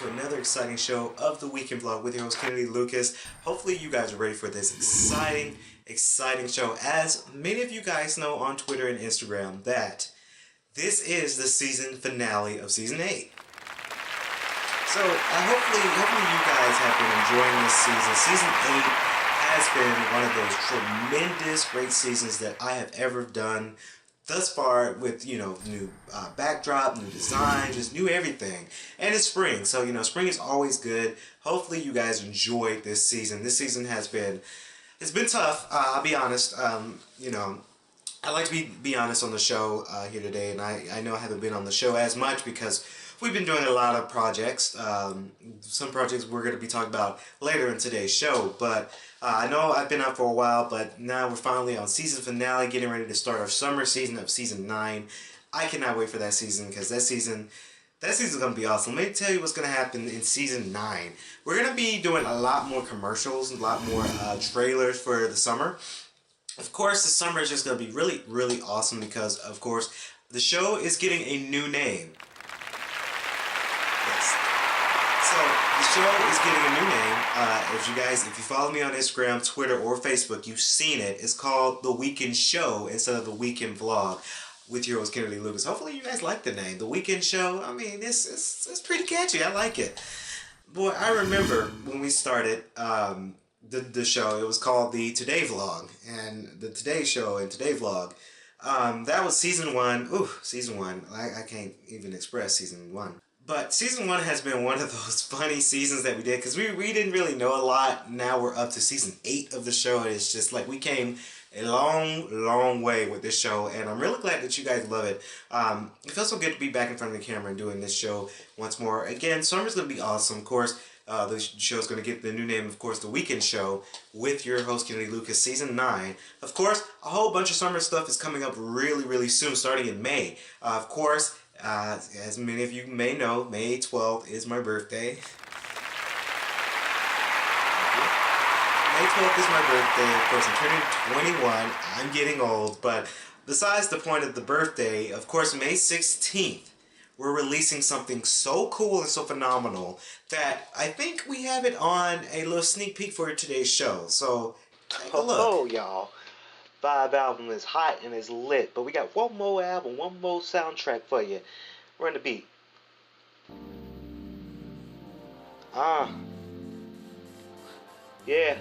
to another exciting show of the Weekend Vlog with your host Kennedy Lucas. Hopefully you guys are ready for this exciting show. As many of you guys know on Twitter and Instagram that this is the season finale of Season 8. So hopefully you guys have been enjoying this season. Season 8 has been one of those tremendous great seasons that I have ever done thus far, with new backdrop, new design, just new everything. And it's spring, so spring is always good. Hopefully you guys enjoyed this season. This season has been, it's been tough. I'll be honest. I like to be honest on the show here today, and I know I haven't been on the show as much because we've been doing a lot of projects. Some projects we're going to be talking about later in today's show, but I know I've been out for a while, but now we're finally on season finale, getting ready to start our summer season of Season 9. I cannot wait for that season, because that season's going to be awesome. Let me tell you what's going to happen in Season 9. We're going to be doing a lot more commercials, a lot more trailers for the summer. Of course, the summer is just going to be really awesome because, of course, the show is getting a new name. Yes. So, the show is getting a new name. If you follow me on Instagram, Twitter, or Facebook, you've seen it. It's called The Weekend Show instead of The Weekend Vlog with your host, Kennedy Lucas. Hopefully you guys like the name. The Weekend Show, I mean, it's pretty catchy. I like it. Boy, I remember when we started the show, it was called the Today Vlog. And the Today Show and Today Vlog, that was Season 1. Ooh, Season 1. I can't even express Season 1. But Season 1 has been one of those funny seasons that we did, because we didn't really know a lot. Now we're up to Season 8 of the show, and it's just like we came a long way with this show, and I'm really glad that you guys love it. It feels so good to be back in front of the camera and doing this show once more. Again, summer's going to be awesome. Of course, the show's going to get the new name, of course, The Weekend Show with your host, Kennedy Lucas, Season 9. Of course, a whole bunch of summer stuff is coming up really soon, starting in May. Of course, as many of you may know, May 12th is my birthday. May 12th is my birthday. Of course, I'm turning 21. I'm getting old. But besides the point of the birthday, of course, May 16th, we're releasing something so cool and so phenomenal that I think we have it on a little sneak peek for today's show. So, take a look. Hello, y'all. Vibe album is hot and it's lit, but we got one more album, one more soundtrack for you. Run the beat. Yeah.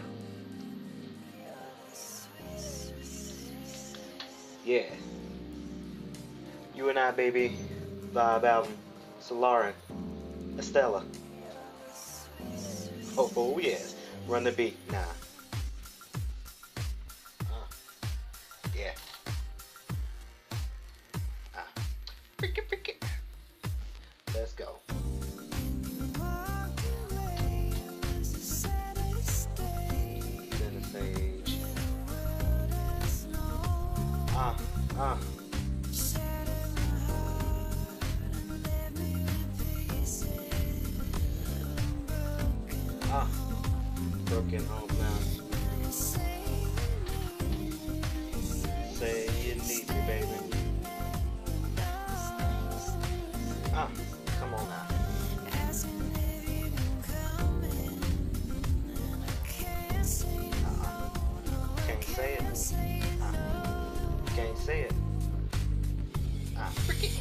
Yeah. You and I, baby. Vibe album. Lauren. Estella. Oh yes. Run the beat. Nah. Yeah. Freak it. Let's go. Center stage. Broken home now. Say you need me, baby. Come on now. Can't say it. Can't say it. Freak it.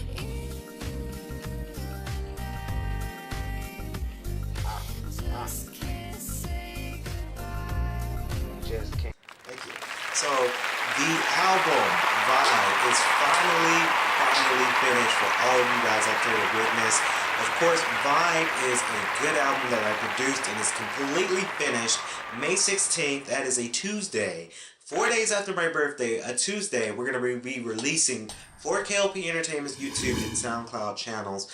Just can't. Thank you. So, the album, Vibe, is finally finished for all of you guys out there to witness. Of course, Vibe is a good album that I produced and is completely finished. May 16th, that is a Tuesday. 4 days after my birthday, a Tuesday, we're going to be releasing for K.L.P. Entertainment's YouTube and SoundCloud channels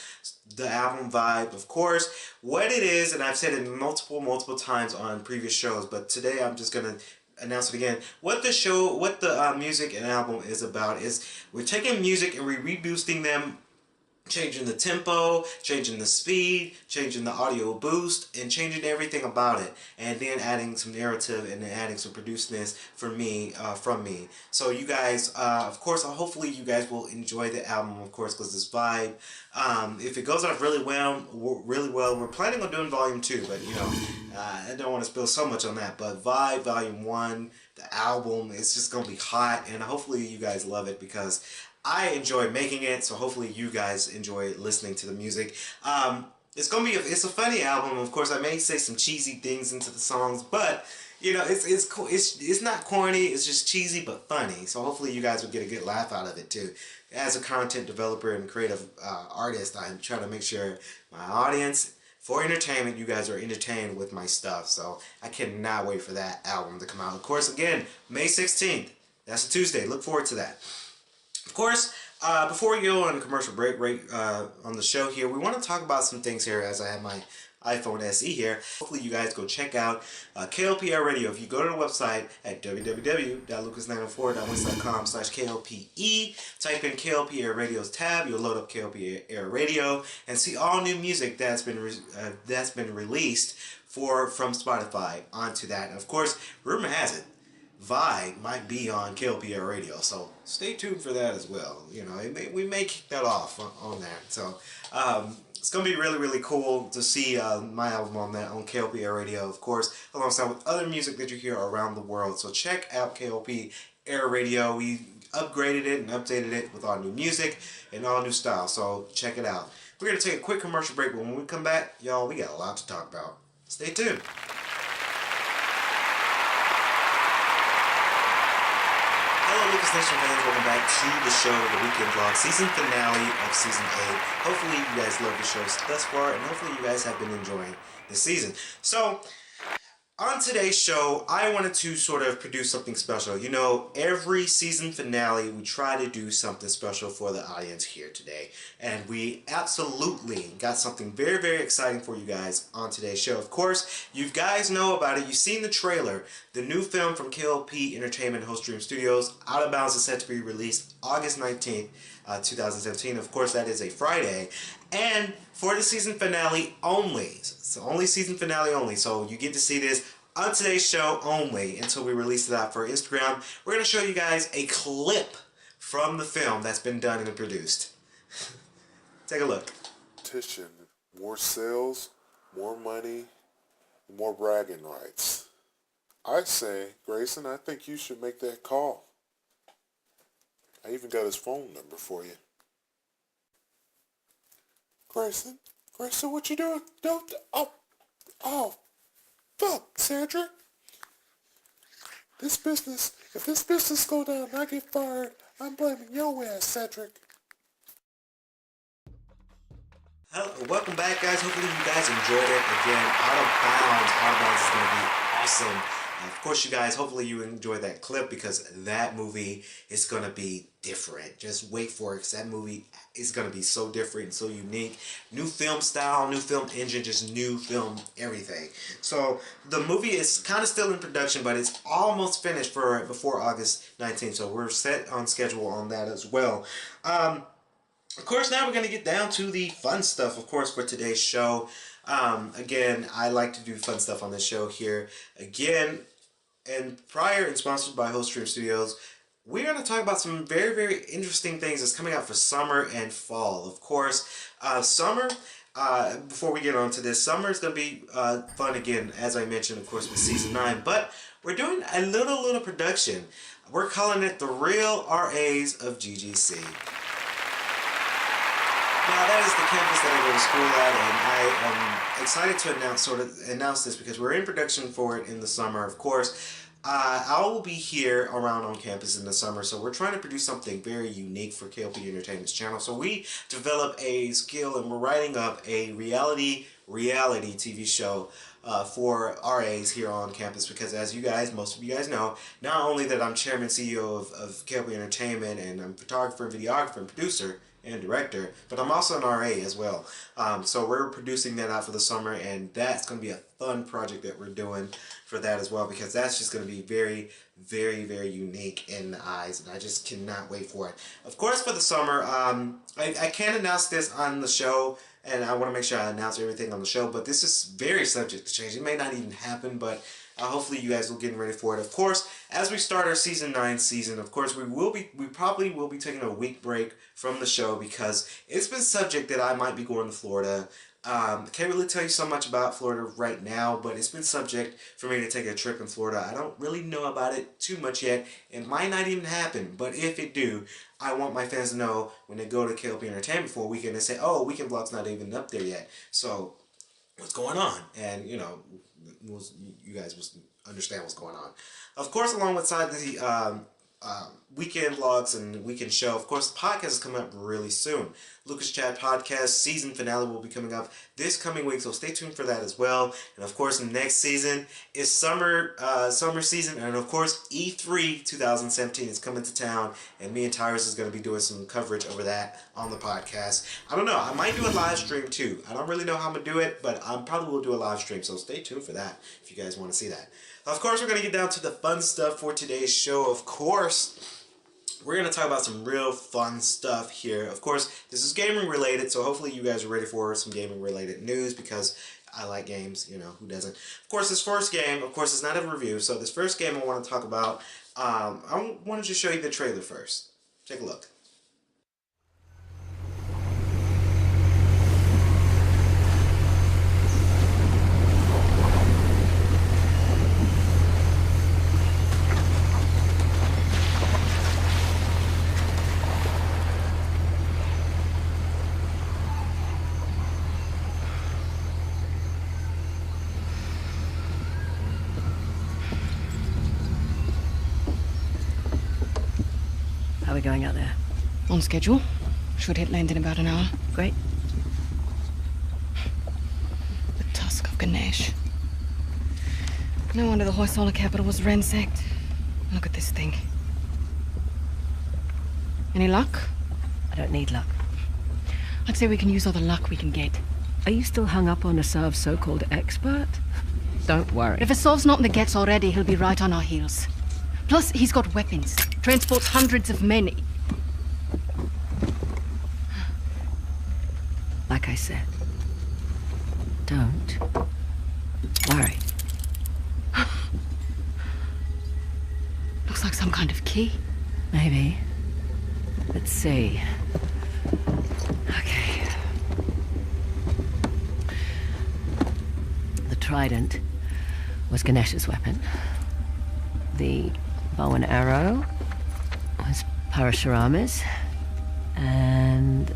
the album Vibe. Of course, what it is, and I've said it multiple times on previous shows, but today I'm just going to announce it again. What the music and album is about is we're taking music and we're reboosting them changing the tempo, changing the speed, changing the audio boost, and changing everything about it, and then adding some narrative and then adding some produceness for me, from me. So you guys, of course, hopefully you guys will enjoy the album, of course, because this vibe. If it goes off really well, we're planning on doing volume 2, but you know, I don't want to spill so much on that. But Vibe Volume 1, the album, it's just gonna be hot, and hopefully you guys love it because I enjoy making it, so hopefully you guys enjoy listening to the music. It's a funny album. Of course, I may say some cheesy things into the songs, but you know, it's cool. It's not corny. It's just cheesy but funny. So hopefully you guys will get a good laugh out of it too. As a content developer and creative artist, I'm trying to make sure my audience, for entertainment, you guys are entertained with my stuff. So I cannot wait for that album to come out. Of course, again, May 16th. That's a Tuesday. Look forward to that. Of course, before we go on a commercial break on the show here, we want to talk about some things here as I have my iPhone SE here. Hopefully you guys go check out K.L.P Radio. If you go to the website at www.lucas904.wix.com/KLPE, type in K.L.P Air Radio's tab, you'll load up K.L.P Air Radio and see all new music that's been released from Spotify onto that. And of course, rumor has it, Vibe might be on K.L.P Radio, so stay tuned for that as well. You know, we may kick that off on that. So it's gonna be really, really cool to see my album on K.L.P Radio, of course, alongside with other music that you hear around the world. So check out K.L.P Air Radio. We upgraded it and updated it with all new music and all new styles. So check it out. We're gonna take a quick commercial break, but when we come back, y'all, we got a lot to talk about. Stay tuned. Hello, Lucas Nation fans. Welcome back to the show, the weekend vlog, season finale of season 8. Hopefully you guys love the show thus far, and hopefully you guys have been enjoying this season. So, on today's show, I wanted to sort of produce something special. You know, every season finale, we try to do something special for the audience here today. And we absolutely got something very, very exciting for you guys on today's show. Of course, you guys know about it. You've seen the trailer. The new film from K.L.P Entertainment Host Stream Studios, Out of Bounds, is set to be released August 19th, 2017. Of course, that is a Friday. And for the season finale only, so only season finale only, so you get to see this on today's show only until we release it out for Instagram. We're going to show you guys a clip from the film that's been done and produced. Take a look. More sales, more money, more bragging rights. I say, Grayson, I think you should make that call. I even got his phone number for you. Grayson, what you doing? Don't, fuck, Sandra. If this business go down and I get fired, I'm blaming your ass, Cedric. Hello, welcome back, guys. Hopefully you guys enjoyed it. Again, Out of Bounds. Out of Bounds is going to be awesome. Of course, you guys, hopefully you enjoyed that clip because that movie is going to be different. Just wait for it because that movie is going to be so different and so unique. New film style, new film engine, just new film everything. So the movie is kind of still in production, but it's almost finished before August 19th. So we're set on schedule on that as well. Of course, now we're going to get down to the fun stuff, of course, for today's show. Again, I like to do fun stuff on this show here. Again, and sponsored by Host Stream Studios, we're going to talk about some very, very interesting things that's coming out for summer and fall. Of course, summer, before we get on to this, summer is going to be fun again, as I mentioned, of course, with Season 9. But we're doing a little production. We're calling it The Real RAs of GGC. Now, that is the campus that I go to school at, and I am excited to announce this because we're in production for it in the summer. Of course, I will be here around on campus in the summer, so we're trying to produce something very unique for K.L.P Entertainment's channel. So we developed a skill, and we're writing up a reality TV show for RAs here on campus because, as you guys, most of you guys know, not only that I'm chairman CEO of K.L.P Entertainment, and I'm photographer, videographer, and producer, and director, but I'm also an RA as well. So we're producing that out for the summer, and that's going to be a fun project that we're doing for that as well, because that's just going to be very, very, very unique in the eyes, and I just cannot wait for it. Of course, for the summer, I can't announce this on the show, and I want to make sure I announce everything on the show, but this is very subject to change. It may not even happen, but hopefully you guys will get ready for it. Of course, as we start our season 9 season, of course, we probably will be taking a week break from the show because it's been subject that I might be going to Florida. Can't really tell you so much about Florida right now, but it's been subject for me to take a trip in Florida. I don't really know about it too much yet. It might not even happen, but if it do, I want my fans to know when they go to K.L.P Entertainment for a weekend and say, oh, Weekend Vlog's not even up there yet. So, what's going on? And, you know, you guys will understand what's going on. Of course, alongside the weekend vlogs and weekend show, of course, the podcast is coming up really soon. Lucas Chat podcast season finale will be coming up this coming week, so stay tuned for that as well. And of course, next season is summer season, and of course, E3 2017 is coming to town, and me and Tyrus is going to be doing some coverage over that on the podcast. I don't know, I might do a live stream too. I don't really know how I'm going to do it, but I probably will do a live stream, so stay tuned for that if you guys want to see that. Of course, we're going to get down to the fun stuff for today's show. Of course, we're going to talk about some real fun stuff here. Of course, this is gaming related, so hopefully you guys are ready for some gaming related news because I like games, you know, who doesn't? Of course, this first game, of course, it's not a review, so this first game I want to talk about, I wanted to show you the trailer first. Take a look. How are we going out there? On schedule. Should hit land in about an hour. Great. The tusk of Ganesh. No wonder the Hoysala capital was ransacked. Look at this thing. Any luck? I don't need luck. I'd say we can use all the luck we can get. Are you still hung up on Asav's so-called expert? Don't worry. If Asav's not in the Gets already, he'll be right on our heels. Plus, he's got weapons. Transports hundreds of men. Like I said, don't worry. Looks like some kind of key. Maybe. Let's see. Okay. The trident was Ganesh's weapon. The bow and arrow was Parashurama's. And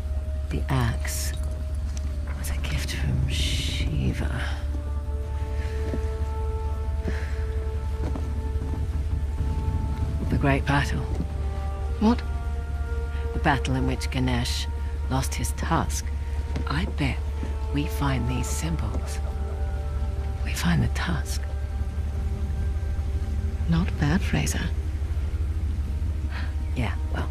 the axe was a gift from Shiva. The great battle. What? The battle in which Ganesh lost his tusk. I bet we find these symbols. We find the tusk. Not bad, Fraser. Yeah, well.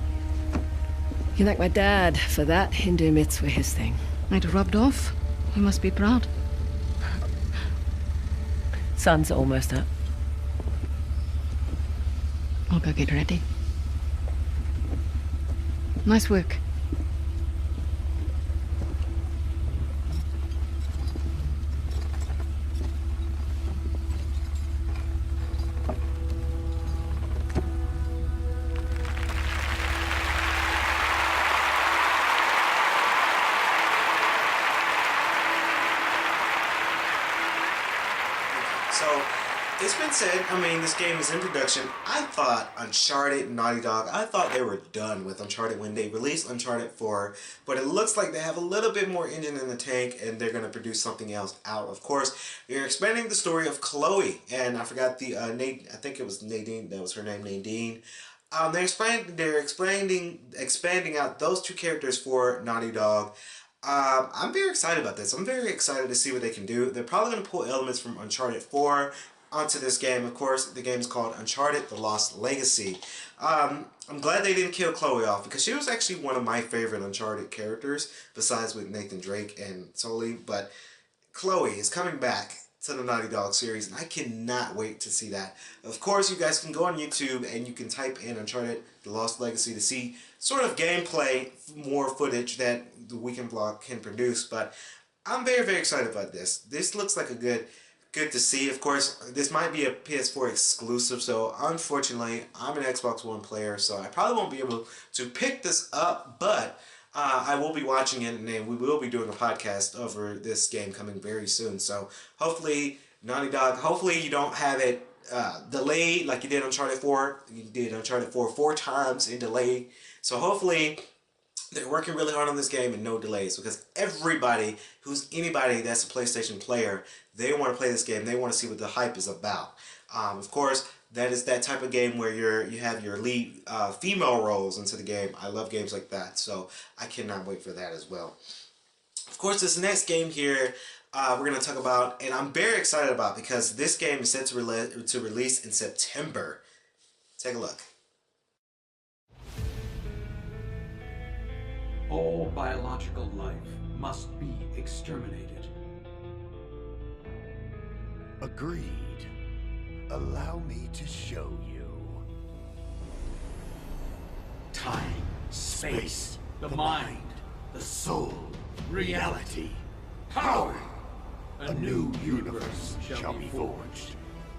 You thank my dad for that. Hindu myths were his thing. Might have rubbed off. You must be proud. Sun's almost up. I'll go get ready. Nice work. So, it's been said, I mean, this game is in production. I thought Uncharted, Naughty Dog, I thought they were done with Uncharted when they released Uncharted 4, but it looks like they have a little bit more engine in the tank and they're going to produce something else out. Of course, they're expanding the story of Chloe, and I forgot the, I think it was Nadine, that was her name, Nadine. They're expanding out those two characters for Naughty Dog. I'm very excited about this. I'm very excited to see what they can do. They're probably going to pull elements from Uncharted 4, onto this game, of course, the game is called Uncharted: The Lost Legacy. I'm glad they didn't kill Chloe off because she was actually one of my favorite Uncharted characters, besides with Nathan Drake and Sully. But Chloe is coming back to the Naughty Dog series, and I cannot wait to see that. Of course, you guys can go on YouTube and you can type in Uncharted: The Lost Legacy to see sort of gameplay, more footage that the Weekend Vlog can produce. But I'm very, very excited about this. This looks like a good to see. Of course, this might be a PS4 exclusive, so unfortunately, I'm an Xbox One player, so I probably won't be able to pick this up, but I will be watching it, and then we will be doing a podcast over this game coming very soon. So hopefully, Naughty Dog, hopefully you don't have it delayed like you did Uncharted 4. You did Uncharted 4 4 times in delay. So hopefully they're working really hard on this game and no delays, because everybody anybody that's a PlayStation player, they want to play this game. They want to see what the hype is about. Of course, that is that type of game where you have your lead female roles into the game. I love games like that, so I cannot wait for that as well. Of course, this next game here we're going to talk about, and I'm very excited about, because this game is set to release in September. Take a look. All biological life must be exterminated. Agreed. Allow me to show you. Time, space, the mind, the soul, reality, power. A new universe shall be forged.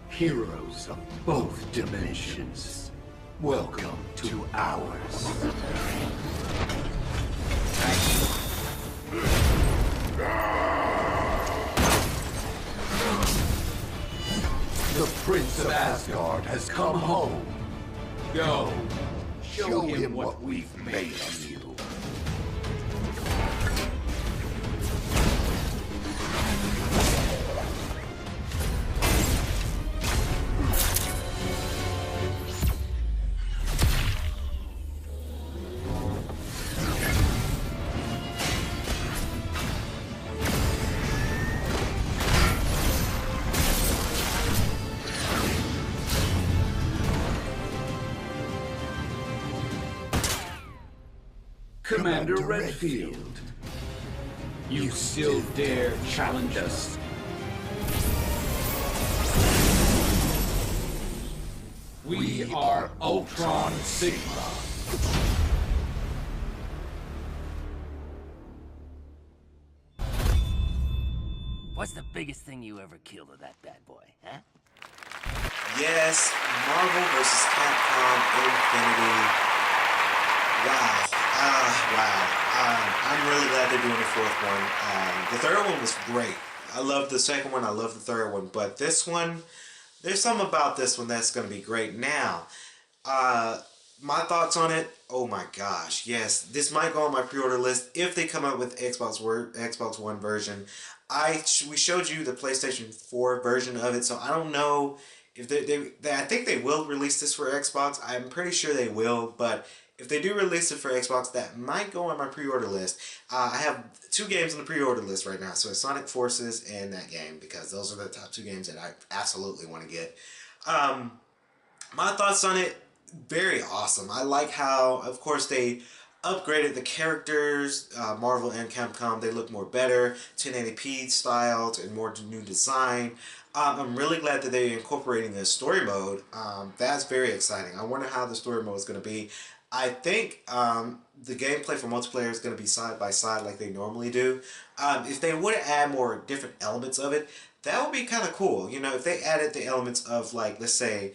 Heroes of both dimensions. Welcome to ours. The Prince of Asgard has come home. Go, show him what we've made of you. Commander Redfield, you still dare challenge us? We are Ultron Sigma. What's the biggest thing you ever killed with that bad boy, huh? Yes, Marvel vs. Capcom Infinity. Wow. I'm really glad they're doing the fourth one. The third one was great. I love the second one. I love the third one. But this one, there's something about this one that's going to be great. Now, my thoughts on it, oh my gosh. Yes, this might go on my pre-order list if they come out with Xbox One version. We showed you the PlayStation 4 version of it, so I don't know if I think they will release this for Xbox. I'm pretty sure they will, but if they do release it for Xbox, that might go on my pre-order list. I have 2 games on the pre-order list right now. So it's Sonic Forces and that game, because those are the top 2 games that I absolutely want to get. My thoughts on it, very awesome. I like how, of course, they upgraded the characters, Marvel and Capcom. They look more better, 1080p styled and more new design. I'm really glad that they're incorporating the story mode. That's very exciting. I wonder how the story mode is going to be. I think the gameplay for multiplayer is going to be side by side like they normally do. If they would add more different elements of it, that would be kind of cool. You know, if they added the elements of, like, let's say,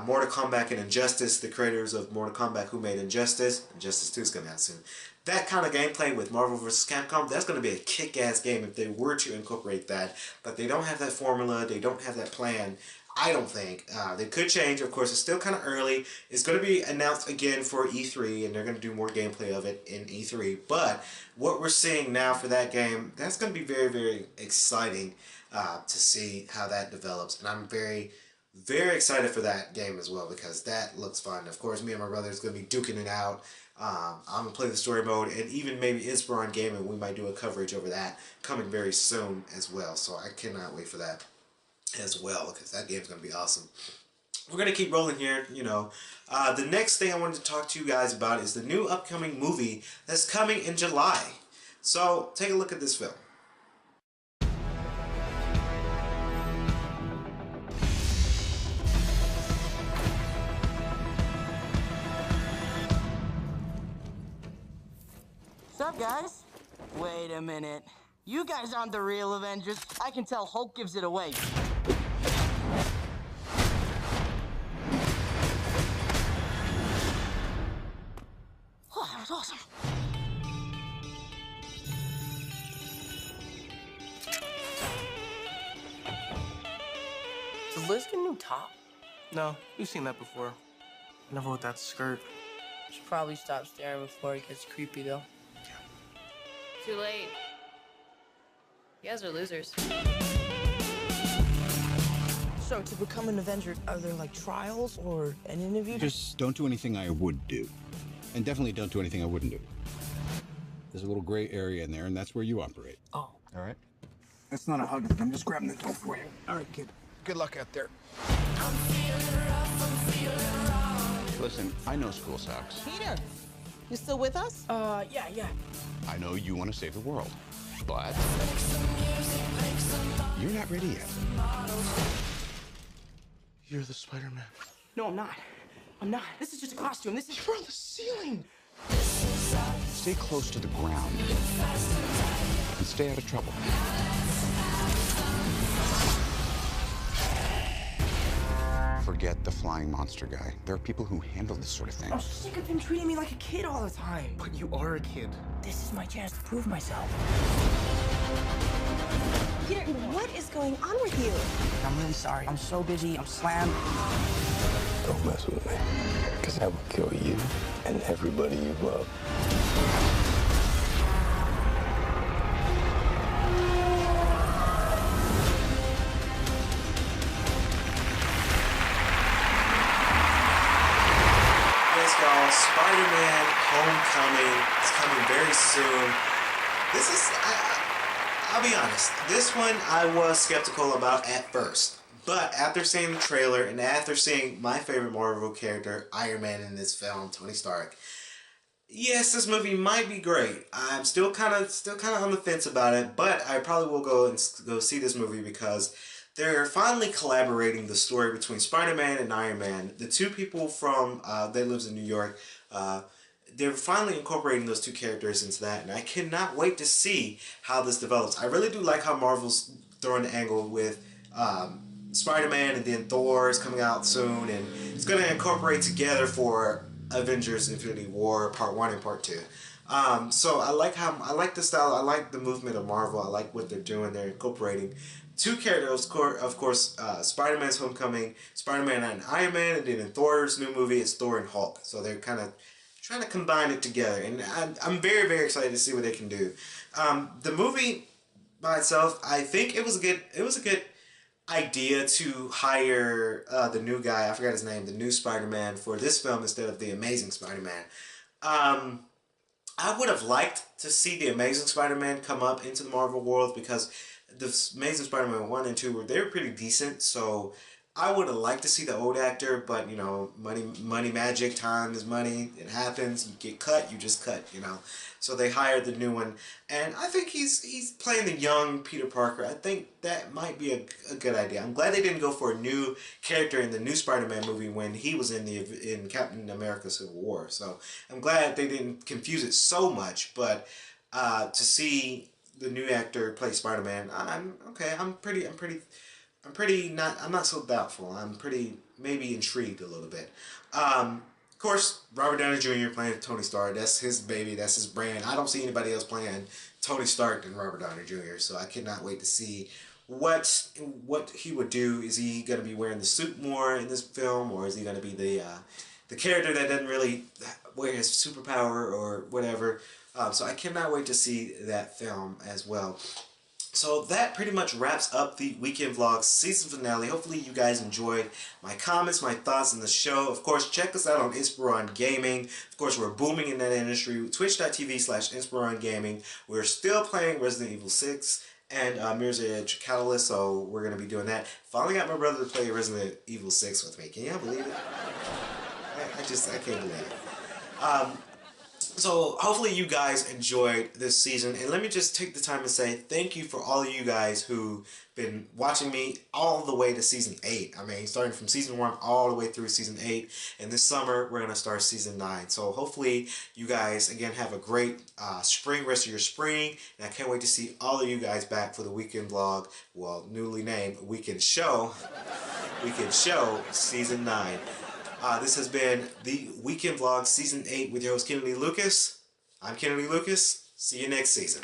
Mortal Kombat and Injustice, the creators of Mortal Kombat who made Injustice 2 is going to out soon. That kind of gameplay with Marvel vs. Capcom, that's going to be a kick-ass game if they were to incorporate that. But they don't have that formula, they don't have that plan. I don't think. They could change. Of course, it's still kind of early. It's going to be announced again for E3, and they're going to do more gameplay of it in E3. But what we're seeing now for that game, that's going to be very, very exciting to see how that develops. And I'm very, very excited for that game as well, because that looks fun. Of course, me and my brother is going to be duking it out. I'm going to play the story mode, and even maybe Inspiron Gaming, we might do a coverage over that coming very soon as well. So I cannot wait for that. as well, because that game's gonna be awesome. We're gonna keep rolling here. The next thing I wanted to talk to you guys about is the new upcoming movie that's coming in July. So take a look at this film. What's up, guys? Wait a minute. You guys aren't the real Avengers. I can tell Hulk gives it away. Oh, that was awesome. Does Liz get a new top? No, you've seen that before. Never with that skirt. Should probably stop staring before it gets creepy, though. Too late. You guys are losers. So, to become an Avenger, are there, like, trials or an interview? Just don't do anything I would do. And definitely don't do anything I wouldn't do. There's a little gray area in there, and that's where you operate. Oh. All right? That's not a hug. I'm just grabbing the door for you. All right, kid. Good luck out there. Listen, I know school sucks. Peter, you still with us? Yeah. I know you want to save the world, but you're not ready yet. You're the Spider-Man. No, I'm not. I'm not. This is just a costume. This is... You're on the ceiling. Stay close to the ground and stay out of trouble. Forget the flying monster guy. There are people who handle this sort of thing. I'm sick of him treating me like a kid all the time. But you are a kid. This is my chance to prove myself. Peter, what is going on with you? I'm really sorry. I'm so busy. I'm slammed. Don't mess with me, because I will kill you and everybody you love. Spider-Man Homecoming is coming very soon. This is, I'll be honest, this one I was skeptical about at first. But after seeing the trailer and after seeing my favorite Marvel character, Iron Man, in this film, Tony Stark, yes, this movie might be great. I'm still kind of on the fence about it, but I probably will go see this movie because they're finally collaborating the story between Spider-Man and Iron Man. The two people from that lives in New York, they're finally incorporating those two characters into that, and I cannot wait to see how this develops. I really do like how Marvel's throwing the angle with Spider-Man, and then Thor is coming out soon, and it's going to incorporate together for Avengers Infinity War Part 1 and Part 2. So I like the style, I like the movement of Marvel, I like what they're doing. They're incorporating two characters, of course, Spider-Man's Homecoming, Spider-Man and Iron Man, and then in Thor's new movie, it's Thor and Hulk. So they're kind of trying to combine it together, and I'm very, very excited to see what they can do. The movie by itself, I think it was a good idea to hire the new guy, I forgot his name, the new Spider-Man for this film instead of the Amazing Spider-Man. I would have liked to see the Amazing Spider-Man come up into the Marvel world because the Amazing Spider-Man 1 and 2 were pretty decent, so I would have liked to see the old actor, but you know, money magic, time is money, it happens, you get cut, you just cut, you know. So they hired the new one, and I think he's playing the young Peter Parker. I think that might be a good idea. I'm glad they didn't go for a new character in the new Spider-Man movie when he was in Captain America Civil War. So I'm glad they didn't confuse it so much, but to see the new actor play Spider-Man, I'm not so doubtful. I'm pretty maybe intrigued a little bit. Of course, Robert Downey Jr. playing Tony Stark. That's his baby. That's his brand. I don't see anybody else playing Tony Stark than Robert Downey Jr. So I cannot wait to see what he would do. Is he going to be wearing the suit more in this film, or is he going to be the character that doesn't really wear his superpower or whatever? So I cannot wait to see that film as well. So that pretty much wraps up the Weekend Vlogs season finale. Hopefully you guys enjoyed my comments, my thoughts on the show. Of course, check us out on Inspiron Gaming. Of course, we're booming in that industry. Twitch.tv/Inspiron Gaming. We're still playing Resident Evil 6. and Mirror's Edge Catalyst, so we're going to be doing that. Finally got my brother to play Resident Evil 6 with me. Can y'all believe it? I can't believe it. So hopefully you guys enjoyed this season, and let me just take the time and say thank you for all of you guys who've been watching me all the way to season 8. I mean, starting from season 1 all the way through season 8, and this summer we're gonna start season 9. So hopefully you guys again have a great spring, rest of your spring, and I can't wait to see all of you guys back for the weekend vlog, well, newly named Weekend Show season 9. This has been the Weekend Vlog Season 8 with your host, Kennedy Lucas. I'm Kennedy Lucas. See you next season.